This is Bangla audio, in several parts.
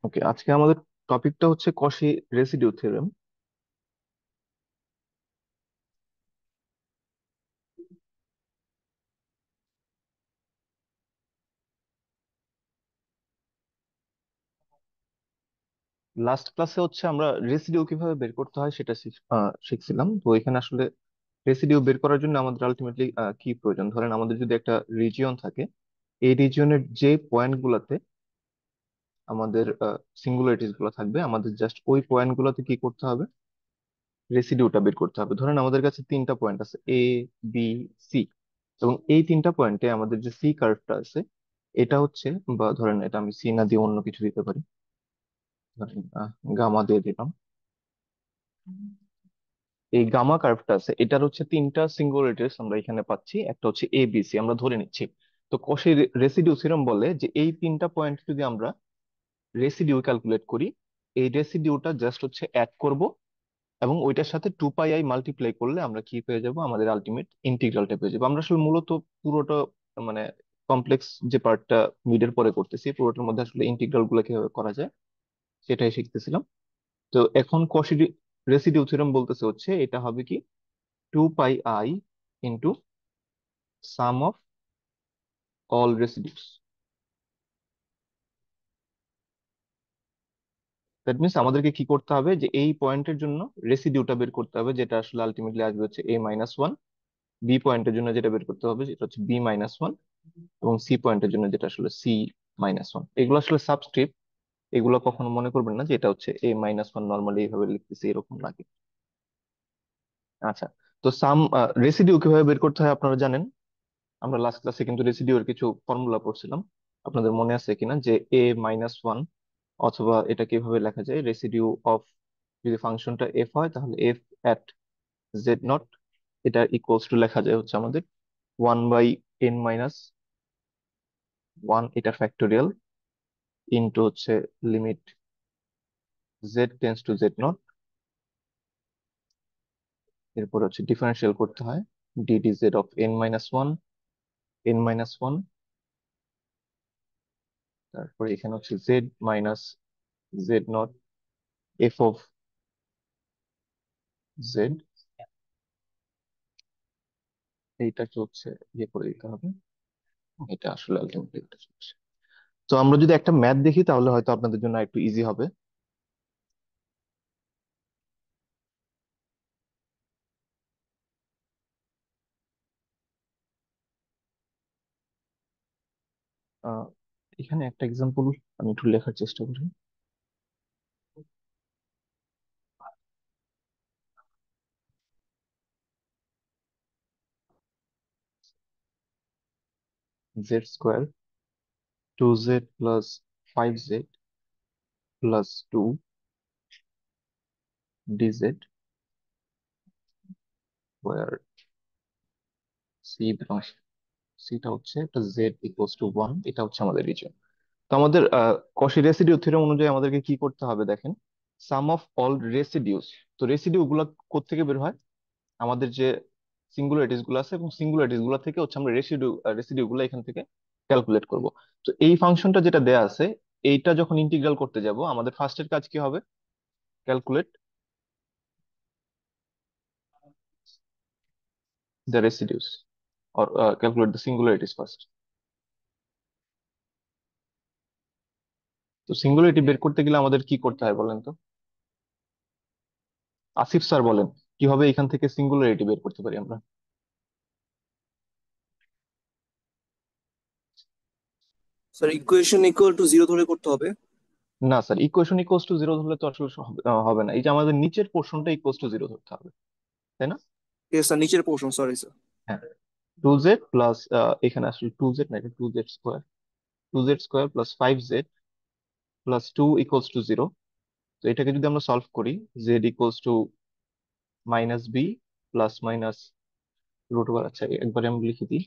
ওকে, আজকে আমাদের টপিকটা হচ্ছে কশি রেসিডিউ থিওরেম। লাস্ট ক্লাসে হচ্ছে আমরা রেসিডিউ কিভাবে বের করতে হয় সেটা শিখছিলাম। তো এখানে আসলে রেসিডিউ বের করার জন্য আমাদের আলটিমেটলি কি প্রয়োজন, ধরেন আমাদের যদি একটা রিজিয়ন থাকে, এই রিজিয়নের যে পয়েন্ট গুলাতে আমাদের সিঙ্গুলারিটিস গুলো থাকবে, আমাদের জাস্ট ওই পয়েন্ট গুলোতে কি করতে হবে, রেসিডিউটা বের করতে হবে। ধরেন আমাদের কাছে তিনটা পয়েন্ট আছে, এ, বি, সি, এবং এই তিনটা পয়েন্টে আমাদের যে সি কার্ভটা আছে, এটা হচ্ছে, বা ধরেন এটা আমি সি না দিয়ে অন্য কিছু দিতে পারি, ধরেন গামা দিয়ে দিলাম। এই গামা কার্ভটা আছে, এটার হচ্ছে তিনটা সিঙ্গুলারিটিস আমরা এখানে পাচ্ছি, একটা হচ্ছে এ বি সি আমরা ধরে নিচ্ছি। তো কশি রেসিডিউ থিওরেম বলে যে এই তিনটা পয়েন্ট যদি আমরা রেসিডিউ ক্যালকুলেট করি, এই রেসিডিউটা জাস্ট হচ্ছে অ্যাড করব, এবং ওইটার সাথে 2 পাই মাল্টিপ্লাই করলে আমরা কি পেয়ে যাব, আমাদের আলটিমেট ইন্টিগ্রালটা পেয়ে যাবো। আমরা আসলে মূলত পুরোটা মানে কমপ্লেক্স যে পার্টটা মিডের পরে করতেছি, পুরোটার মধ্যে আসলে ইন্টিগ্রাল গুলো কিভাবে করা যায় সেটাই শিখতেছিলাম। তো এখন কশি রেসিডিউ থিওরেম বলতেছে হচ্ছে এটা হবে কি, 2 pi into some of all residues. That means আমাদেরকে কি করতে হবে, যে এই পয়েন্টের জন্য রেসিডিউটা বের করতে হবে, যেটা আসলে আলটিমেটলি আসবে হচ্ছে a-1। বি পয়েন্টের জন্য যেটা বের করতে হবে সেটা হচ্ছে b-1, এবং সি পয়েন্টের জন্য যেটা আসলে c-1। এগুলো আসলে সাবস্ক্রিপ্ট, এগুলো কখনো মনে করবেন না যে এটা হচ্ছে a-1, নর্মালি এইভাবে লিখতেছি এরকম লাগে। আচ্ছা, তো রেসিডিউ কিভাবে বের করতে হয় আপনারা জানেন। আমরা লাস্ট ক্লাসে কিন্তু রেসিডিউর কিছু ফর্মুলা পড়ছিলাম, আপনাদের মনে আছে কিনা, যে a-1, অথবা এটা কিভাবে লেখা যায়, রেসিডিউ অফ, যদি ফাংশনটা এফ হয় তাহলে এফ অ্যাট জেড নট, এটা ইকুয়ালস টু লেখা যায় হচ্ছে আমাদের 1/n-1, এটা ফ্যাক্টোরিয়াল, ইনটু হচ্ছে limit z tends to z nought, এরপর হচ্ছে ডিফারেন্সিয়াল করতে হয় ডিডি জেড অফ n-1, তারপরে এখানে হচ্ছে Z minus z not, F of Z, এইটাকে হচ্ছে ইয়ে করে দিতে হবে। এটা আসলে আলটিমেটলি এটা চলছে। তো আমরা যদি একটা ম্যাথ দেখি তাহলে হয়তো আপনাদের জন্য একটু ইজি হবে। আহ, এখানে একটা এক্সাম্পল আমি একটু লেখার চেষ্টা করি। Z square 2z plus 5z plus 2 dz, where c belongs, সিটা হচ্ছে একটা জেড ইকুয়ালস টু 1, এটা হচ্ছে আমাদের রিজন। তো আমাদের কশি রেসিডিউ থিওরেম অনুযায়ী আমাদেরকে কি করতে হবে দেখেন, সাম অফ অল রেসিডিউস। তো রেসিডিউ গুলা কোত্থেকে বের হয়, আমাদের যে সিঙ্গুলারিটিস গুলো আছে, এবং সিঙ্গুলারিটিস গুলো থেকে হচ্ছে আমরা রেসিডিউ গুলো এখান থেকে ক্যালকুলেট করব। তো এই ফাংশনটা যেটা দেয়া আছে, এইটা যখন ইন্টিগ্রাল করতে যাব, আমাদের ফার্স্টের কাজ কি হবে, calculate the residues, or calculate the singularities first. তো সিঙ্গুলারিটি বের করতে গেলে আমাদের কি করতে হয় বলেন তো, আসিফ স্যার বলেন, কিভাবে এখান থেকে সিঙ্গুলারিটি বের করতে পারি আমরা। Sir equation equal to zero ধরে করতে হবে। না sir, equation equals to zero ধরলে তো আসলে হবে না, এই যে আমাদের নিচের পোর্শনটা ইকুয়ালস টু জিরো ধরতে হবে, তাই না? ইয়েস স্যার, নিচের পোর্শন, সরি স্যার। হ্যাঁ, 2z প্লাস, এখানে আসলে 2z না, এটা 2z square, 2z square plus 5z plus 2 equals to 0। তো এটাকে যদি আমরা সলভ করি, z=-b plus minus root over, আচ্ছা একবারে আমি লিখে দিই,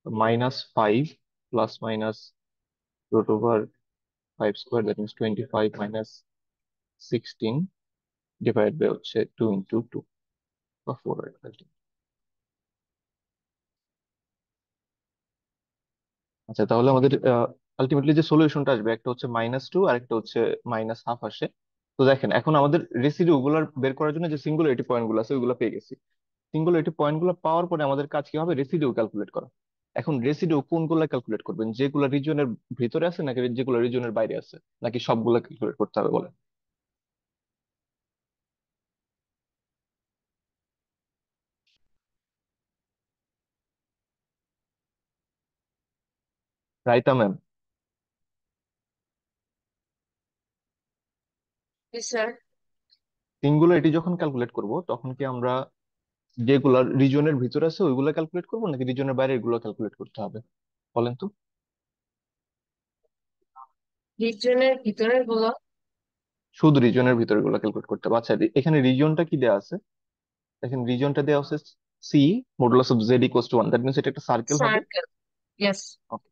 -5 plus minus root over 5 square, that means 25 minus 16 divide by হচ্ছে 2 ইন্টু 2 বা 4। আচ্ছা, তাহলে আমাদের আলটিমেটলি যে সলিউশনটা আসবে একটা হচ্ছে -2 আর একটা হচ্ছে -12 আসে। তো দেখেন এখন আমাদের রেসিডিউ গুলো বের করার জন্য যে সিঙ্গুলারিটি পয়েন্ট গুলো আছে ওইগুলো পেয়ে গেছি। সিঙ্গুলারিটি পয়েন্ট গুলো পাওয়ার পরে আমাদের কাজ কি হবে, রেসিডিউ ক্যালকুলেট করা। এখন রেসিডিউ কোনগুলো ক্যালকুলেট করবেন, যেগুলো রিজনের ভিতরে আছে নাকি যেগুলো রিজনের বাইরে আছে, নাকি সবগুলো ক্যালকুলেট করতে হবে বলেন? রাইতা ম্যাম, জি স্যার। সিঙ্গুলারিটি যখন ক্যালকুলেট করব তখন কি আমরা যেগুলো রিজনের ভিতরে আছে ওইগুলো ক্যালকুলেট করবো নাকি রিজনের বাইরে এগুলো ক্যালকুলেট করতে হবে বলেন তো? রিজনের ভিতরের গুলো। শুধু রিজনের ভিতরে গুলো ক্যালকুলেট করতে হবে। আচ্ছা, এখানে রিজনটা কি দেওয়া আছে? দেখেন রিজনটা দেওয়া আছে c modulus of z equals to 1, that means এটা একটা সার্কেল হবে। সার্কেল। ইয়েস। Okay,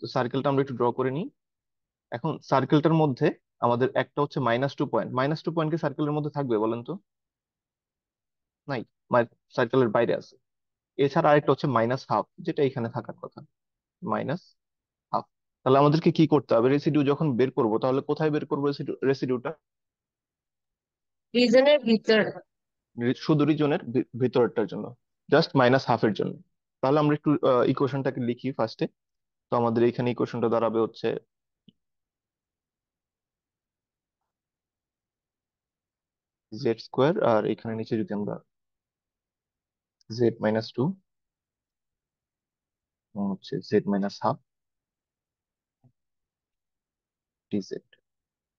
তো সার্কেলটা আমরা একটু ড্র করে নিই। এখন সার্কেলটার মধ্যে আমাদের একটা হচ্ছে -2 পয়েন্ট, -2 পয়েন্ট কি সার্কেলের মধ্যে থাকবে বলেন তো? নাই, সার্কেলের বাইরে আছে। এছাড়া আরেকটা হচ্ছে -12, যেটা এখানে থাকার কথা, -12। তাহলে আমাদেরকে কি করতে হবে, রেসিডিউ যখন বের করব তাহলে কোথায় বের করবো রেসিডিউটা? রিজনের ভিতর। শুধু রিজনের ভিতরটার জন্য, জাস্ট -12 এর জন্য। তাহলে আমরা একটু ইকুয়েশনটাকে লিখি ফার্স্টে। তো আমাদের এখানে ইকুয়েশনটা দাঁড়াবে হচ্ছে z², আর এখানে নিচে যদি আমরা z-2 হচ্ছে z-12 dz,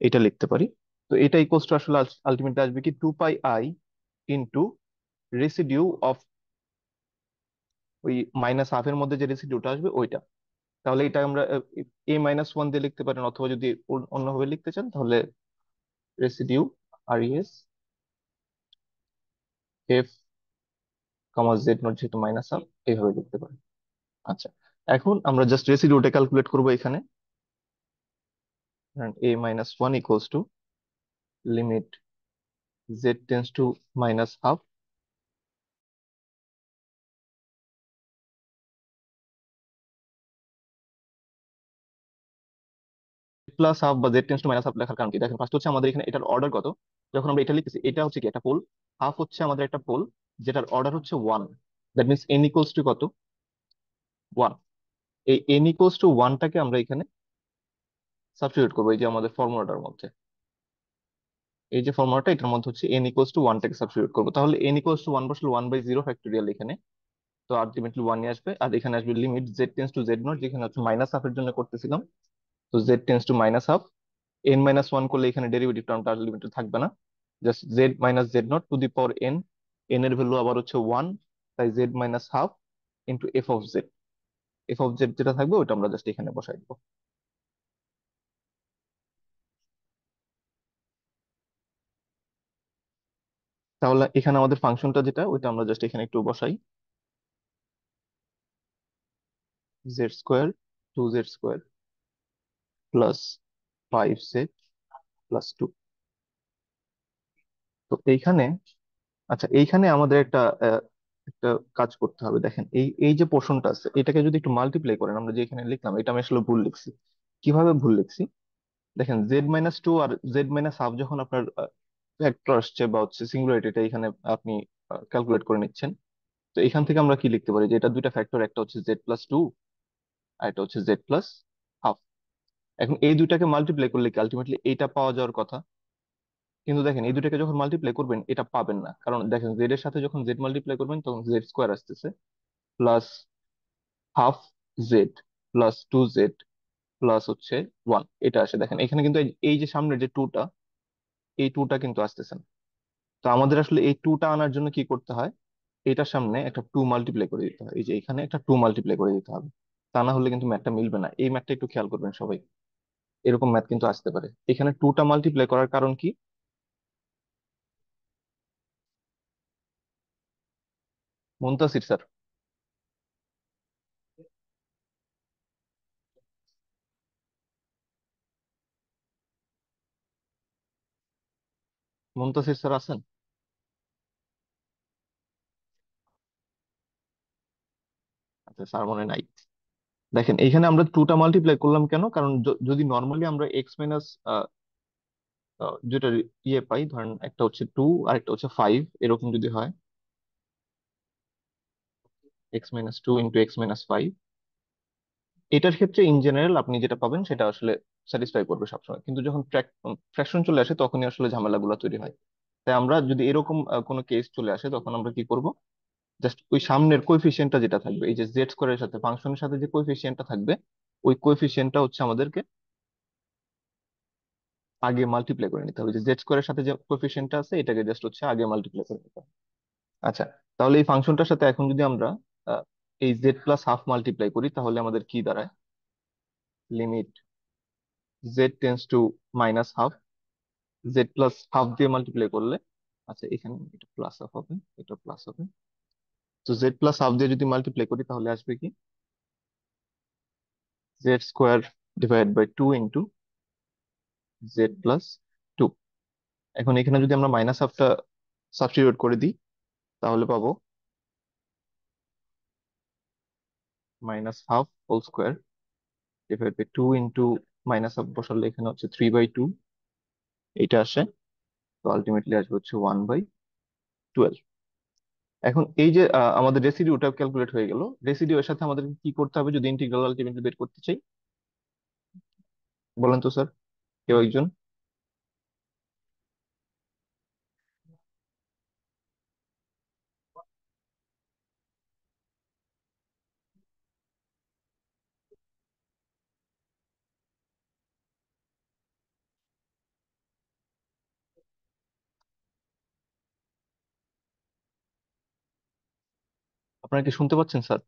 এটা লিখতে পারি। তো এটা ইকুয়ালস টু আসলে আলটিমেটলি আসবে কি 2πi ইন্টু রেসিডিউ অফ ওই -12 এর মধ্যে যে রেসিডিউটা আসবে ওইটা। তাহলে এটা আমরা a-1 দিয়ে লিখতে পারেন, অথবা যদি অন্যভাবে লিখতে চান তাহলে রেসিডিউ res f z0 যেহেতু -12 এইভাবে লিখতে পারেন। আচ্ছা, এখন আমরা জাস্ট রেসিডিউটা ক্যালকুলেট করবো এখানে। a-1 equals to limit z tends to -12 plus half বা জেড টেন্স টু -হাফ লেখার কারণ কি, দেখেন ফার্স্ট হচ্ছে আমাদের এখানে এটার অর্ডার কত। যখন আমরা এটা লিখতেছি এটা হচ্ছে কি একটা পোল, হাফ হচ্ছে আমাদের একটা পোল যেটার অর্ডার হচ্ছে 1, that means n equals to কত, 1। এই n ইকুয়ালস টু 1টাকে আমরা এখানে সাবস্টিটিউট করবো এই যে আমাদের ফর্মুলাটার মধ্যে। এই যে ফর্মুলাটা এটার মধ্যে হচ্ছে n ইকুয়ালস টু 1টাকে সাবস্টিটিউট করবো, তাহলে n ইকুয়ালস টু 1 বসলে 1/0 এখানে। তো আলটিমেটলি 1 নিয়ে আসবে, আর এখানে আসবে limit z tends to z nought, যেখানে হচ্ছে -হাফ এর জন্য করতেছিলাম। তো Z tends two -half, n-1 করলে এখানে ডেরিভেটিভ টার্মটা আর লিমিটে থাকবে না, just z-z0 to the power n। n এর ভ্যালু আবার হচ্ছে 1, তাই z-হাফ ইন্টু f(z). f(z) যেটা থাকবে ওটা আমরা জাস্ট এখানে বসাই দিব। তাহলে এখানে আমাদের ফাংশনটা যেটা ওইটা আমরা জাস্ট এখানে একটু বসাই, z² 2z² প্লাস 5z+2। তো এইখানে, আচ্ছা এইখানে আমাদের একটা কাজ করতে হবে। দেখেন এই এই যে পোর্শনটা আছে এটাকে যদি একটু মাল্টিপ্লাই করেন, আমরা যে এখানে লিখলাম এটা আমি আসলে ভুল লিখছি। কিভাবে ভুল লিখছি, দেখেন z-2 আর z-হাফ যখন আপনার ফ্যাক্টর আসছে বা হচ্ছে সিঙ্গুলারিটি, এটা এখানে আপনি ক্যালকুলেট করে নিচ্ছেন। তো এখান থেকে আমরা কি লিখতে পারি যে এটা দুইটা ফ্যাক্টর, একটা হচ্ছে z+2 আর এটা হচ্ছে z+হাফ। এখন এই দুইটাকে মাল্টিপ্লাই করলে কি আলটিমেটলি এইটা পাওয়া যাওয়ার কথা, কিন্তু দেখেন এই দুটাকে যখন মাল্টিপ্লাই করবেন এটা পাবেন না, কারণ দেখেন জেড এর সাথে যখন জেড মাল্টিপ্লাই করবেন তখন z² আসতেছে plus half Z plus 2z plus হচ্ছে 1, এটা আসে। দেখেন এখানে কিন্তু এই যে সামনের যে টুটা, এই টুটা কিন্তু আসতেছে না। তো আমাদের আসলে এই টুটা আনার জন্য কি করতে হয়, এটার সামনে একটা 2 মাল্টিপ্লাই করে দিতে হয়, এই যে এখানে একটা 2 মাল্টিপ্লাই করে দিতে হবে। তা না হলে কিন্তু ম্যাথটা মিলবে না। এই ম্যাথটা একটু খেয়াল করবেন সবাই, এরকম ম্যাথ কিন্তু আসতে পারে। এখানে টুটা মাল্টিপ্লাই করার কারণ কি, মুনতাসির স্যার, মুনতাসির স্যার আছেন? আচ্ছা, স্যার মনে নাই। দেখেন এখানে আমরা টুটা মাল্টিপ্লাই করলাম কেন, কারণ যদি নর্মালি আমরা এক্স মাইনাস যেটা ইয়ে পাই, ধরেন একটা হচ্ছে 2 আর একটা হচ্ছে 5, এরকম যদি হয় x-2 × x-5, এটার ক্ষেত্রে ইন জেনারেল আপনি যেটা পাবেন সেটা আসলে স্যাটিসফাই করবে সবসময়। কিন্তু যখন ফ্র্যাকশন চলে আসে তখনই আসলে ঝামেলাগুলো তৈরি হয়। তাই আমরা যদি এরকম কোনো কেস চলে আসে তখন আমরা কি করব, জাস্ট ওই সামনের কোএফিসিয়েন্টটা যেটা থাকবে, এই যে জেড স্কোয়ারের সাথে ফাংশনের সাথে যে কোএফিসিয়েন্টটা থাকবে, ওই কোএফিসিয়েন্টটা হচ্ছে আমাদেরকে আগে মাল্টিপ্লাই করে নিতে হবে। যে জেড স্কোয়ারের সাথে যে কোএফিসিয়েন্টটা আছে এটাকে জাস্ট হচ্ছে আগে মাল্টিপ্লাই করে নিতে হবে। আচ্ছা, তাহলে এই ফাংশনটার সাথে এখন যদি আমরা আহ, এই জেড প্লাস হাফ মাল্টিপ্লাই করি তাহলে আমাদের কি দাঁড়ায়, limit z tends two minus half, Z plus half দিয়ে মাল্টিপ্লাই করলে, আচ্ছা এখানে এটা প্লাস হাফ হবে, এটা প্লাস হবে। তো জেড প্লাস হাফ দিয়ে যদি মাল্টিপ্লাই করি তাহলে আসবে কি, z square divide by 2 into z plus 2। এখন এখানে যদি আমরা মাইনাস হাফটা সাবস্টিটিউট করে দিই তাহলে পাবো minus half whole square divide by 2 into minus half বসালে এখানে হচ্ছে 3/2 এইটা আসে। তো আলটিমেটলি আসবে হচ্ছে 1/12। এখন এই যে আমাদের রেসিডিউটা ক্যালকুলেট হয়ে গেল, রেসিডিউ এর সাথে আমাদের কি করতে হবে যদি ইন্টিগ্রাল আলটিমেটলি বের করতে চাই, বলেন তো স্যার, কেউ একজন। আপনারা কি শুনতে পাচ্ছেন স্যার?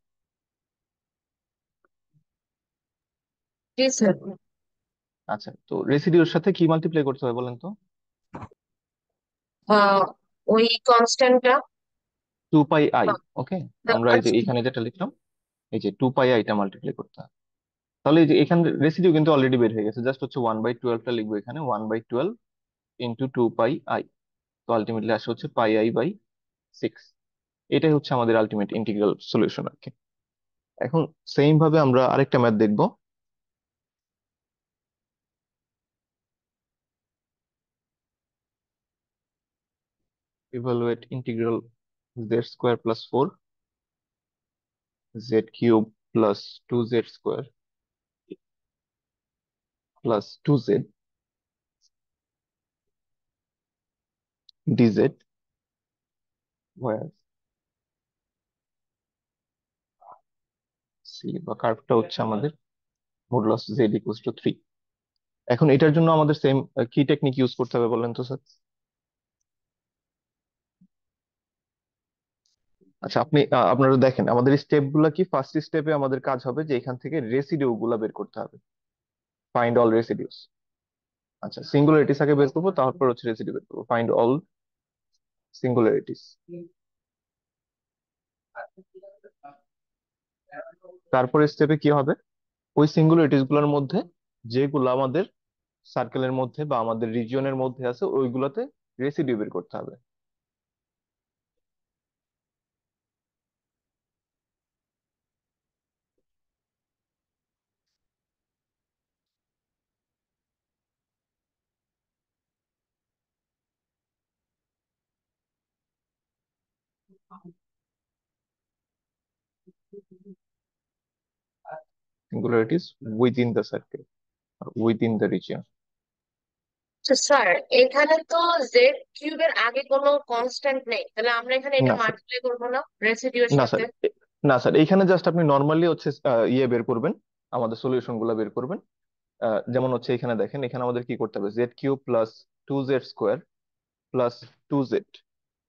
জি স্যার। আচ্ছা, তো রেসিডিউর সাথে কি মাল্টিপ্লাই করতে হবে বলেন তো। আহ ওই কনস্ট্যান্টটা। 2πi। ওকে, আমরা এই যে এখানে যেটা লিখলাম, এই যে 2πi-টা মাল্টিপ্লাই করতে হবে। তাহলে এই যে এখানে রেসিডিউ কিন্তু অলরেডি বের হয়ে গেছে, জাস্ট হচ্ছে 1/12টা লিখবো এখানে, 1/12 × 2πi। তো আলটিমেটলি আসে হচ্ছে πi/6। এটাই হচ্ছে আমাদের আলটিমেট ইন্টিগ্রাল সলিউশন আর কি। এখন সেম ভাবে আমরা আরেকটা ম্যাথ দেখবো। Evaluate integral z² + 4 z³ + 2z² + 2z dz, where c বা কার্ভটা হচ্ছে আমাদের মডুলাস z = 3। এখন এটার জন্য আমাদের সেম কি টেকনিক ইউজ করতে হবে বলেন তো স্যার। আচ্ছা, আপনারা দেখেন আমাদের স্টেপ গুলা কি, ফার্স্ট স্টেপে আমাদের কাজ হবে যে এখান থেকে রেসিডিউ গুলা বের করতে হবে, ফাইন্ড অল রেসিডিউস। আচ্ছা, সিঙ্গুলারিটিস আগে বের করবো, তারপর হচ্ছে রেসিডিউ বের করবো, ফাইন্ড অল সিঙ্গুলারিটিস। তারপর স্টেপে কি হবে, ওই সিঙ্গুলারিটিস গুলোর মধ্যে যেগুলো আমাদের সার্কেলের মধ্যে বা আমাদের রিজিয়নের মধ্যে আছে ওইগুলোতে রেসিডিউ বের করতে হবে। Singularities within the circle, within the region. আচ্ছা স্যার, এখানে তো জেড কিউবের আগে কোনো কনস্ট্যান্ট নেই, তাহলে আমরা এখানে এটা না স্যার, মাল্টিপ্লাই করবো না রেসিডিউর না সাথে? স্যার, না স্যার, এইখানে জাস্ট আপনি নর্মালি হচ্ছে ইয়ে বের করবেন, আমাদের সলিউশন গুলা বের করবেন। যেমন হচ্ছে এখানে দেখেন, এখানে আমাদের কি করতে হবে, z³ + 2z² + 2z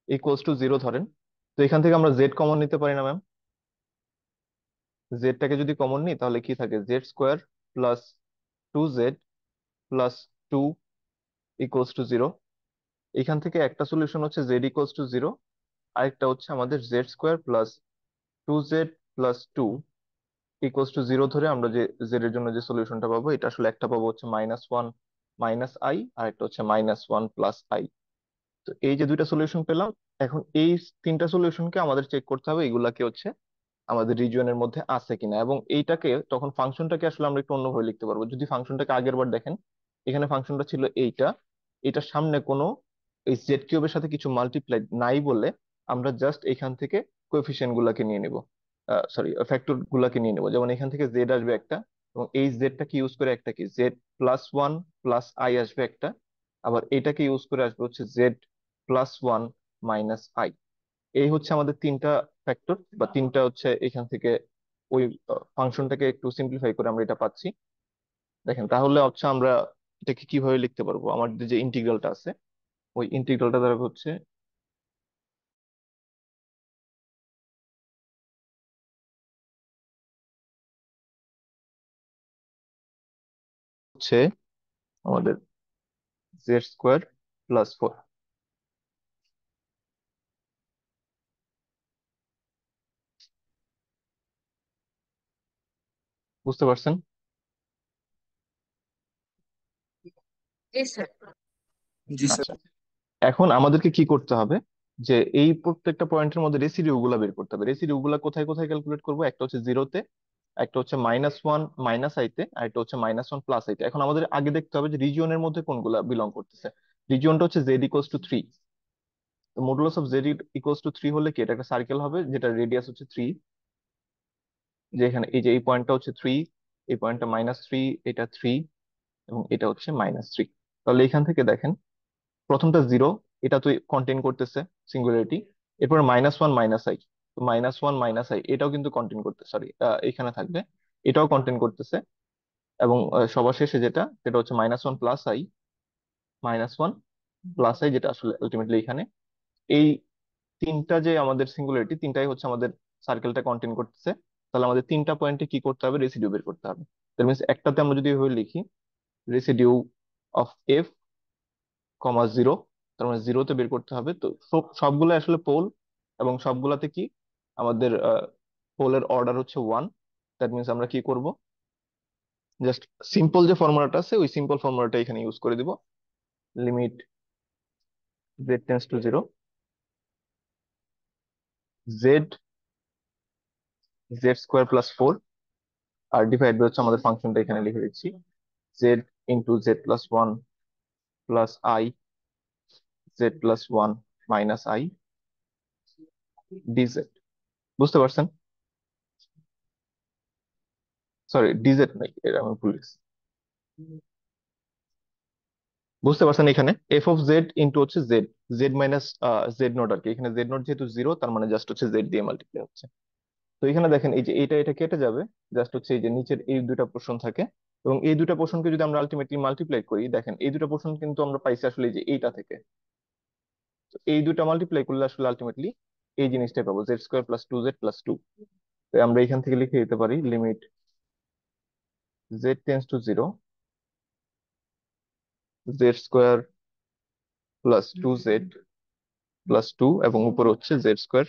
= 0 ধরেন। তো এখান থেকে আমরা জেড কমন নিতে পারি না ম্যাম? জেডটাকে যদি কমন নিই তাহলে কি থাকে, z² + 2z + 2 = 0। এখান থেকে একটা সলিউশন হচ্ছে z = 0, আরেকটা হচ্ছে আমাদের z² + 2z + 2 = 0 ধরে আমরা যে জেড এর জন্য যে সলিউশনটা পাবো, এটা আসলে একটা পাবো হচ্ছে -1 - i, আর একটা হচ্ছে -1 + i। তো এই যে দুইটা সলিউশন পেলাম, এখন এই তিনটা সলিউশনকে আমাদের চেক করতে হবে, এগুলাকে হচ্ছে আমাদের রিজিয়নের মধ্যে আছে কিনা, এবং এইটাকে তখন ফাংশনটাকে আসলে আমরা একটু অন্যভাবে লিখতে পারবো। যদি ফাংশনটাকে আগের বার দেখেন, এখানে ফাংশনটা ছিল এইটা, এটার সামনে কোনো এই জেড কিউবের সাথে কিছু মাল্টিপ্লাই নাই বলে আমরা জাস্ট এখান থেকে কোএফিসিয়েন্ট গুলাকে নিয়ে নিব, সরি ফ্যাক্টর গুলাকে নিয়ে নেবো। যেমন এখান থেকে জেড আসবে একটা, এবং এই জেডটাকে ইউজ করে একটা কি Z plus one plus I আসবে একটা, আবার এটাকে ইউজ করে আসবে হচ্ছে Z plus one minus i. এই হচ্ছে আমাদের তিনটা ফ্যাক্টর, বা তিনটা হচ্ছে এখান থেকে ওই ফাংশনটাকে একটু সিম্পলিফাই করে আমরা এটা পাচ্ছি। দেখেন তাহলে হচ্ছে আমরা এটাকে কিভাবে লিখতে পারবো, আমাদের যে ইন্টিগ্রালটা আছে ওই ইন্টিগ্রালটা দ্বারা হচ্ছে আমাদের জেড স্কোয়ার প্লাস ফোর। বুঝতে পারছেন? জি স্যার। জি স্যার। আচ্ছা, এখন আমাদেরকে কি করতে হবে, যে এই প্রত্যেকটা পয়েন্টের মধ্যে রেসিডিউ গুলা বের করতে হবে। রেসিডিউ গুলা কোথায় কোথায় ক্যালকুলেট করবো, একটা হচ্ছে জিরোতে, একটা হচ্ছে মাইনাস ওয়ান মাইনাস আইতে, আর একটা হচ্ছে মাইনাস ওয়ান প্লাস আইতে। এখন আমাদের আগে দেখতে হবে যে রিজিয়নের মধ্যে কোনগুলা বিলং করতেছে। রিজিয়নটা হচ্ছে Z equals two three. Modulus of z equals two three হলে কি এটা একটা সার্কেল হবে যেটা রেডিয়াস হচ্ছে থ্রি। যে এখানে এই যে এই পয়েন্টটা হচ্ছে থ্রি, এই পয়েন্টটা মাইনাস থ্রি, এটা থ্রি, এবং এটা হচ্ছে মাইনাস থ্রি। তাহলে এখান থেকে দেখেন প্রথমটা জিরো, এটা তো কন্টেন করতেছে সিঙ্গুলারিটি। এরপর মাইনাস ওয়ান মাইনাস আই, তো মাইনাস ওয়ান মাইনাস আই এটাও কিন্তু কন্টেন করতে, সরি এখানে থাকবে, এটাও কন্টেন করতেছে। এবং সবার শেষে যেটা সেটা হচ্ছে minus one plus I, minus one plus I, যেটা আসলে আলটিমেটলি এখানে এই তিনটা যে আমাদের সিঙ্গুলারিটি তিনটাই হচ্ছে আমাদের সার্কেলটা কন্টেন করতেছে। তাহলে আমাদের তিনটা পয়েন্টে কি করতে হবে, রেসিডিউ বের করতে হবে। দ্যাট মিনস একটাতে আমরা যদি এভাবে লিখি residue of F comma zero, তার মানে জিরোতে বের করতে হবে। তো সবগুলো আসলে পোল, এবং সবগুলাতে কি আমাদের পোলের অর্ডার হচ্ছে ওয়ান। দ্যাট মিনস আমরা কি করব, জাস্ট সিম্পল যে ফর্মুলাটা আছে ওই সিম্পল ফর্মুলাটা এখানে ইউজ করে দিব। Limit z tends to zero, z z square plus four, আর ডিভাইড বাই হচ্ছে আমাদের ফাংশনটা এখানে লিখে দিচ্ছি, z into z plus one plus i, z plus one minus i dz. বুঝতে পারছেন? সরি ডিজেড নাই, এটা আমি ভুল লিখছি। বুঝতে পারছেন? এখানে এফ অফ জেড ইন্টু হচ্ছে z, z minus z naught আর কি। এখানে জেড নট যেহেতু জিরো, তার মানে জাস্ট হচ্ছে জেড দিয়ে মাল্টিপ্লাই হচ্ছে। তো এখানে দেখেন এই যে এটা কেটে যাবে, জাস্ট হচ্ছে এই যে নিচের এই দুইটা পোর্শন থাকে, এবং এই দুইটা পোর্শনকে যদি আমরা আলটিমেটলি মাল্টিপ্লাই করি, দেখেন এই দুইটা পোর্শন কিন্তু আমরা পাইছি আসলে এই যে এইটা থেকে। তো এই দুইটা মাল্টিপ্লাই করলে আসলে আলটিমেটলি এই জিনিসটাই পাবো, z square plus two z plus two. তো আমরা এখান থেকে লিখে দিতে পারি limit z tends to zero, z square plus two z plus two, এবং উপরে হচ্ছে জেড স্কোয়ার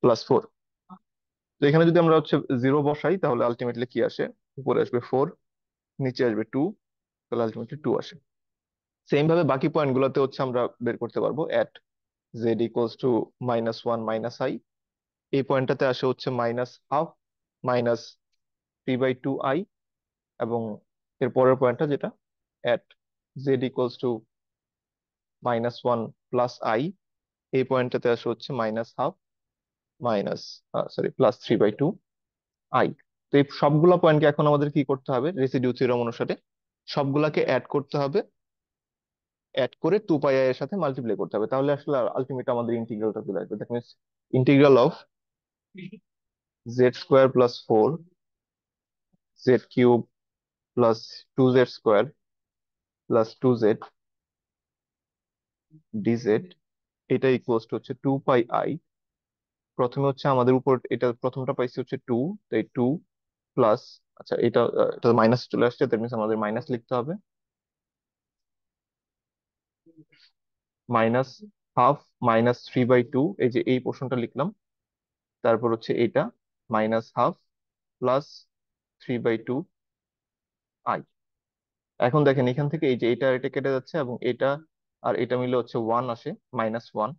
প্লাস ফোর। তো এখানে যদি আমরা হচ্ছে জিরো বসাই তাহলে আলটিমেটলি কি আসে, উপরে আসবে ফোর, নিচে আসবে টু, তাহলে আলটিমেটলি টু আসে। সেম ভাবে বাকি পয়েন্ট গুলোতে হচ্ছে আমরা বের করতে পারবো। At z equals to minus one minus i, এই পয়েন্টটাতে আসে হচ্ছে minus half minus three by two i, এবং এর পরের পয়েন্টটা যেটা at z equals to minus one plus i, এই পয়েন্টটাতে আসে হচ্ছে minus half minus sorry plus three by two i. তো এই সবগুলা পয়েন্টকে এখন আমাদের কি করতে হবে, রেসিডিউ থিওরেম অনুসারে সবগুলাকে অ্যাড করতে হবে, অ্যাড করে টু পাই এর সাথে মাল্টিপ্লাই করতে হবে। তাহলে আসলে আলটিমেট আমাদের ইন্টিগ্রালটা চলে আসবে। That means integral of z square plus four z cube plus two z square plus two z dz, এটা ইকুয়ালস টু হচ্ছে টু পাই আই। প্রথমে হচ্ছে আমাদের উপর এটা প্রথমটা পাইছি হচ্ছে টু, তাই টু প্লাস, আচ্ছা এটা মাইনাস চলে আসছে, দ্যাট মিনস আমাদের মাইনাস লিখতে হবে, minus half minus three by two, এই যে এই পোর্শনটা লিখলাম। তারপর হচ্ছে এটা minus half plus three by two i. এখন দেখেন এখান থেকে এই যে এটা কেটে যাচ্ছে, এবং এটা আর এটা মিলে হচ্ছে ওয়ান আসে, মাইনাস ওয়ান।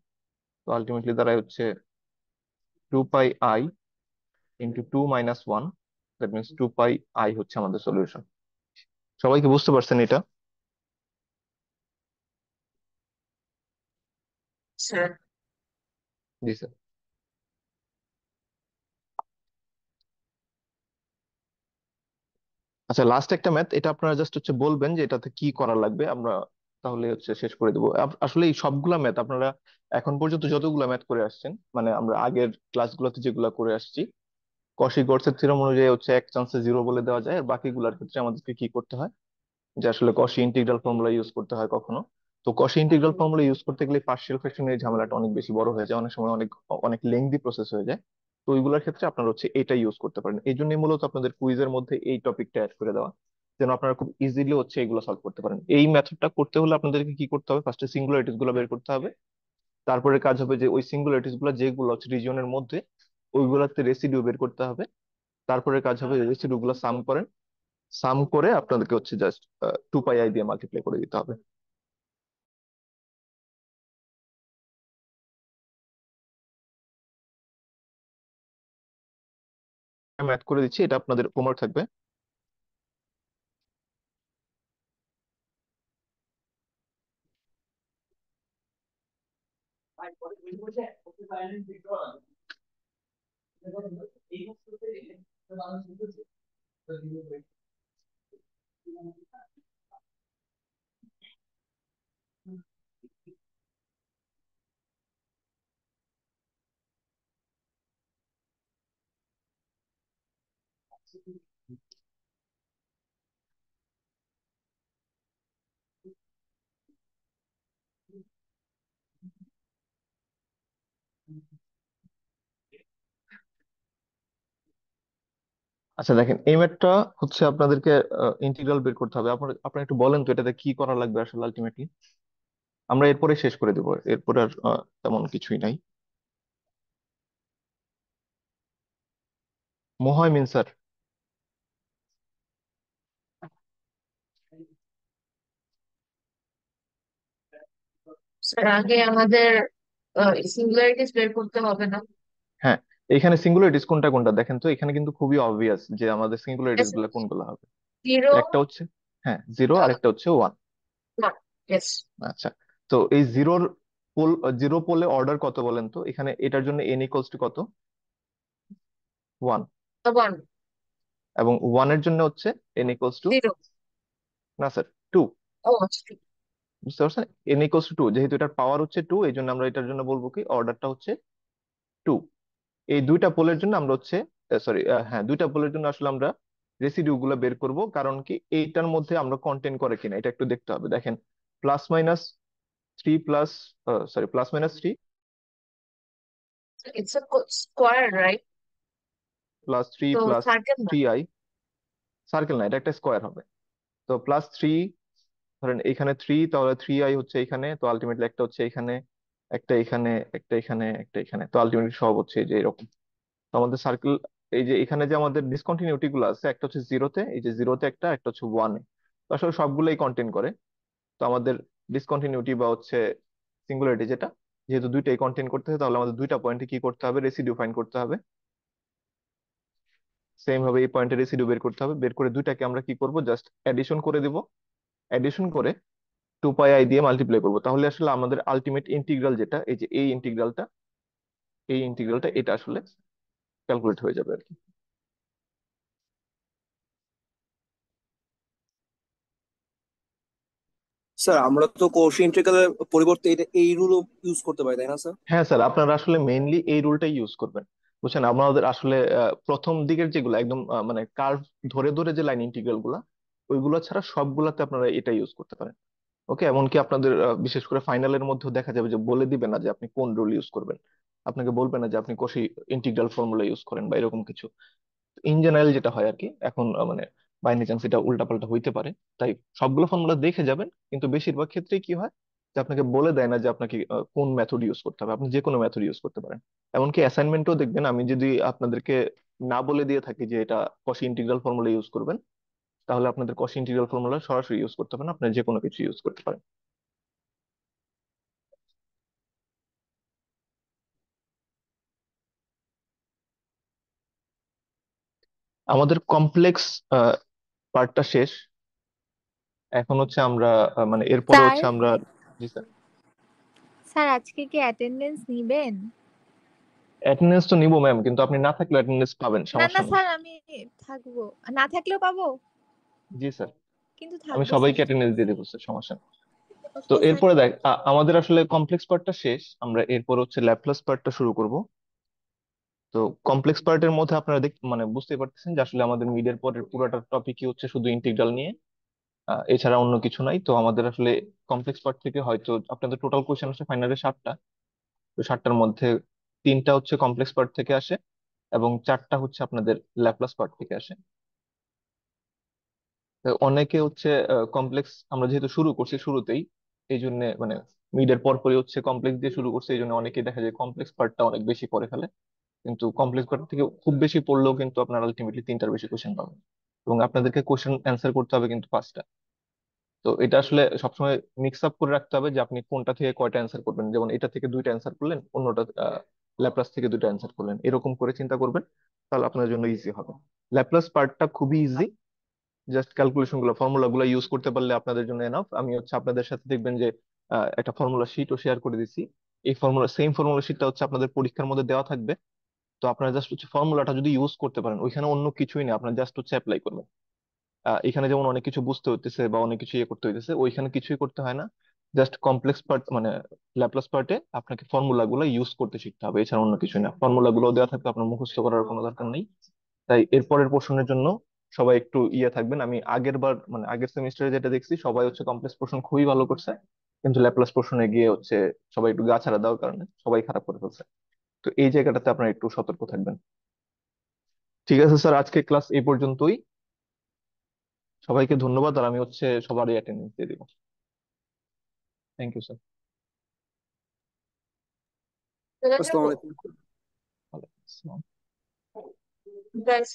তো আলটিমেটলি দাঁড়ায় হচ্ছে 2 পাই ইন্টু 2 - 1, দ্যাট মিনস 2 পাই হচ্ছে আমাদের সলিউশন। সবাই কি বুঝতে পারছেন এটা? স্যার জি স্যার। আচ্ছা, লাস্ট একটা ম্যাথ, এটা আপনারা জাস্ট হচ্ছে বলবেন যে এটাতে কি করা লাগবে, আমরা তাহলে হচ্ছে শেষ করে দেবো। আসলে এই সবগুলা ম্যাথ আপনারা এখন পর্যন্ত যতগুলা ম্যাথ করে আসছেন, মানে আমরা আগের ক্লাসগুলোতে যেগুলা করে আসছি, কশি গডসের থিওরেম অনুযায়ী হচ্ছে এক চান্সে জিরো বলে দেওয়া যায়। আর বাকিগুলোর ক্ষেত্রে আমাদেরকে কি করতে হয়, যে আসলে কশি ইন্টিগ্রাল ফর্মুলা ইউজ করতে হয় কখনো। তো কশি ইন্টিগ্রাল ফর্মুলা ইউজ করতে গেলে পার্শিয়াল ফ্র্যাকশনের ঝামেলাটা অনেক বেশি বড় হয়ে যায়, অনেক সময় অনেক অনেক লেংদি প্রসেস হয়ে যায়। তো ওইগুলোর ক্ষেত্রে আপনারা হচ্ছে এটা ইউজ করতে পারেন। এই জন্যই মূলত আপনাদের কুইজের মধ্যে এই টপিকটা অ্যাড করে দেওয়া, যেন আপনারা খুব ইজিলি হচ্ছে এগুলো সলভ করতে পারেন। এই মেথডটা করতে হলে আপনাদেরকে কি করতে হবে, ফার্স্টে সিঙ্গুলারিটিস গুলো বের করতে হবে। তারপরে কাজ হবে যে ওই সিঙ্গুলারিটিস গুলো যেগুলো হচ্ছে রিজিয়নের মধ্যে, ওইগুলোতে রেসিডিউ বের করতে হবে। তারপরে কাজ হবে রেসিডিউ গুলো সাম করেন, সাম করে আপনাদেরকে হচ্ছে জাস্ট 2 পাই দিয়ে মাল্টিপ্লাই করে দিতে হবে। আমি অ্যাড করে দিচ্ছি, এটা আপনাদের হোমওয়ার্ক থাকবে। আচ্ছা দেখেন, এই ম্যাথটা হচ্ছে আপনাদেরকে ইন্টিগ্রাল বের করতে হবে। আপনার আপনারা একটু বলেন তো এটাতে কি করা লাগবে আসলে আলটিমেটলি। আমরা এরপরে শেষ করে দেবো, এরপরে আর তেমন কিছুই নাই। মোহাইমিন স্যার। স্যার আগে আমাদের সিঙ্গুলারিটিস বের করতে হবে না? হ্যাঁ, এখানে সিঙ্গুলারিটিস কোনটা কোনটা দেখেন তো, এখানে কিন্তু খুবই অবভিয়াস যে আমাদের সিঙ্গুলারিটিস গুলো কোনগুলো হবে। জিরো একটা হচ্ছে, হ্যাঁ, জিরো, আর একটা হচ্ছে ওয়ান। ওয়ান। ইয়েস। আচ্ছা, তো এই জিরোর পোল, জিরো পোলে অর্ডার কত বলেন তো, এখানে এটার জন্য এন ইকুয়ালস টু কত? ওয়ান। ওয়ান। এবং ওয়ানের জন্য হচ্ছে এন ইকুয়ালস টু, জিরো। না স্যার, টু। ও আচ্ছা ঠিক। বুঝতে পারছেন, এন ইকুয়ালস টু টু, যেহেতু এটার পাওয়ার হচ্ছে টু, এই জন্য আমরা এটার জন্য বলবো কি অর্ডারটা হচ্ছে টু। এই দুইটা পোলের জন্য আমরা হচ্ছে, সরি, হ্যাঁ, দুইটা পোলের জন্য আসলে আমরা রেসিডিউ গুলো বের করব। কারণ কি এইটার মধ্যে আমরা কন্টেন্ট করে কিনা এটা একটু দেখতে হবে। দেখেন, +-3 plus, sorry, +-3 it's a square right? +3 তো প্লাস সার্কেল না? 3i, সার্কেল না, এটা একটা স্কোয়ার হবে। তো +3, ধরেন এখানে 3, তাহলে 3i হচ্ছে এখানে, তো আলটিমেটলি একটা হচ্ছে এখানে, একটা এখানে, একটা এখানে, একটা এখানে, তো আলটিমেটলি সব হচ্ছে এই যে এরকম। তো আমাদের সার্কেল, এই যে এখানে যে আমাদের ডিসকন্টিনিউটি গুলো আছে, একটা হচ্ছে জিরোতে, এই যে জিরোতে একটা, একটা হচ্ছে ওয়ানে, তো আসলে সবগুলোই কন্টেন্ট করে। তো আমাদের ডিসকন্টিনিউটি বা হচ্ছে সিঙ্গুলারিটি যেটা, যেহেতু দুইটাই কন্টেন্ট করতে হবে, তাহলে আমাদের দুইটা পয়েন্টে কি করতে হবে, রেসিডিউ ফাইন্ড করতে হবে। সেম ভাবে এই পয়েন্টে রেসিডিউ বের করতে হবে। বের করে দুইটাকে আমরা কি করব, জাস্ট অ্যাডিশন করে দিব। অ্যাডিশন করে 2 পাই দিয়ে মাল্টিপ্লাই করবো, তাহলে আসলে আমাদের আলটিমেট ইন্টিগ্রাল যেটা, এই যে এই ইন্টিগ্রালটা, এই ইন্টিগ্রালটা এটা আসলে ক্যালকুলেট হয়ে যাবে আর কি। স্যার আমরা তো কোশি ইন্টিগ্রালের পরিবর্তে এটা এই রুলও ইউজ করতে পারি, তাই না স্যার? হ্যাঁ স্যার, আপনারা আসলে মেইনলি এই রুলটাই ইউজ করবেন। বুঝছেন, আমাদের আসলে প্রথম দিকের যেগুলো একদম মানে কার্ভ ধরে ধরে যে লাইন ইন্টিগ্রাল গুলা, ওইগুলো ছাড়া সবগুলাতে আপনারা এটা ইউজ করতে পারেন। ওকে, এমনকি আপনাদের বিশেষ করে ফাইনালের মধ্যেও দেখা যাবে যে বলে দিবে না যে আপনি কোন রুল ইউজ করবেন, আপনাকে বলবে না যে আপনি কোশি ইন্টিগ্রাল ফর্মুলা ইউজ করেন বা এরকম কিছু। ইন জেনারেল যেটা হয় আর কি, এখন মানে বাই এনি চান্স এটা উল্টাপাল্টা হইতে পারে, তাই সবগুলো ফর্মুলা দেখে যাবেন। কিন্তু বেশিরভাগ ক্ষেত্রেই কি হয়, যে আপনাকে বলে দেয় না যে আপনাকে কোন মেথড ইউজ করতে হবে, আপনি যে কোনো মেথড ইউজ করতে পারেন। এমনকি অ্যাসাইনমেন্টও দেখবেন, আমি যদি আপনাদেরকে না বলে দিয়ে থাকি যে এটা কসি ইন্টিগ্রাল ফর্মুলা ইউজ করবেন, তাহলে আপনাদের কসি ইন্টিগ্রাল ফর্মুলা সরাসরি ইউজ করতে পারেন, আপনি যে কোনো কিছু ইউজ করতে পারেন। আমাদের কমপ্লেক্স পার্টটা শেষ। এখন হচ্ছে আমরা মানে এরপরে স্যার, হচ্ছে আমরা। জি স্যার। স্যার আজকে কি অ্যাটেন্ডেন্স নিবেন? অ্যাটেন্ডেন্স তো নিবো ম্যাম, কিন্তু আপনি না থাকলে অ্যাটেন্ডেন্স পাবেন, না না সমস্যা নেই। স্যার, আমি থাকবো। না থাকলেও পাবো, জি স্যার। কিন্তু আমি থাকবো স্যার। সবাইকে অ্যাটেন্ডেন্স দিয়ে দেবো স্যার, সমস্যা নেই। তো ওকে স্যার। এরপরে দেখ আমাদের আসলে কমপ্লেক্স পার্টটা শেষ, আমরা এরপর হচ্ছে ল্যাপ্লাস পার্টটা শুরু করব। তো কমপ্লেক্স পার্টের মধ্যে আপনারা মানে বুঝতে পারতেছেন যে আসলে আমাদের মিডের পরের পুরোটা টপিকই হচ্ছে শুধু ইন্টিগ্রাল নিয়ে, এছাড়া অন্য কিছু নাই। তো আমাদের আসলে কমপ্লেক্স পার্ট থেকে হয়তো আপনাদের টোটাল কোশ্চেন হচ্ছে ফাইনালে 7টা। তো 7টার মধ্যে 3টা হচ্ছে কমপ্লেক্স পার্ট থেকে আসে এবং 4টা হচ্ছে আপনাদের ল্যাপ্লাস পার্ট থেকে আসে। তো অনেকে হচ্ছে কমপ্লেক্স, আমরা যেহেতু শুরু করছি শুরুতেই, এই জন্য মানে মিডের পরপরই হচ্ছে কমপ্লেক্স দিয়ে শুরু করছে, এই জন্য অনেকে দেখা যায় কমপ্লেক্স পার্টটা অনেক বেশি পড়ে ফেলে। কিন্তু কমপ্লেক্স পার্ট থেকে খুব বেশি পড়লেও কিন্তু আপনার আলটিমেটলি 3টার বেশি কোশ্চেন পাবেন, এবং আপনাদেরকে কোশ্চেন অ্যান্সার করতে হবে কিন্তু 5টা। তো এটা আসলে সবসময় মিক্স আপ করে রাখতে হবে যে আপনি কোনটা থেকে কয়টা অ্যান্সার করবেন, যেমন এটা থেকে 2টা অ্যান্সার করলেন, অন্যটা ল্যাপ্লাস থেকে 2টা অ্যান্সার করলেন, এরকম করে চিন্তা করবেন, তাহলে আপনার জন্য ইজি হবে। ল্যাপ্লাস পার্টটা খুবই ইজি, জাস্ট ক্যালকুলেশন গুলো, ফর্মুলা গুলো ইউজ করতে পারলে আপনাদের জন্য এনাফ। আমি হচ্ছে আপনাদের সাথে দেখবেন যে একটা ফর্মুলা শিটও শেয়ার করে দিছি। এই ফর্মুলা শিটটা হচ্ছে আপনাদের পরীক্ষার মধ্যে দেওয়া থাকবে। তো আপনারা জাস্ট হচ্ছে ফর্মুলাটা যদি ইউজ করতে পারেন, ওইখানে অন্য কিছুই নেই, আপনার জাস্ট হচ্ছে অ্যাপ্লাই করবেন। এখানে যেমন অনেক কিছু বুঝতে হইতেছে বা অনেক কিছু ইয়ে করতে হইতেছে, ওইখানে কিছুই করতে হয় না। জাস্ট কমপ্লেক্স পার্ট মানে ল্যাপ্লাস পার্টে আপনাকে ফর্মুলা গুলো ইউজ করতে শিখতে হবে, এছাড়া অন্য কিছুই না। ফর্মুলা গুলো দেওয়া থাকবে, আপনার মুখস্থ করার কোনো দরকার নেই। তাই এরপরের পোর্শনের জন্য সবাই একটু ইয়ে থাকবেন। আমি আগের বার মানে আগের সেমিস্টারে যেটা দেখছি, সবাই হচ্ছে কমপ্লেক্স পোর্শন খুবই ভালো করছে, কিন্তু ল্যাপ্লাস পোর্শনে গিয়ে হচ্ছে সবাই একটু গা ছাড়া দেওয়ার কারণে সবাই খারাপ করে ফেলছে। তো এই জায়গাটাতে আপনারা একটু সতর্ক থাকবেন। ঠিক আছে স্যার, আজকে ক্লাস এই পর্যন্তই। সবাইকে ধন্যবাদ, আর আমি হচ্ছে সবারই অ্যাটেন্ডেন্স দিয়ে দিব। Thank you sir. চলে যাবো। আসসালামু আলাইকুম। ভালো। Guys,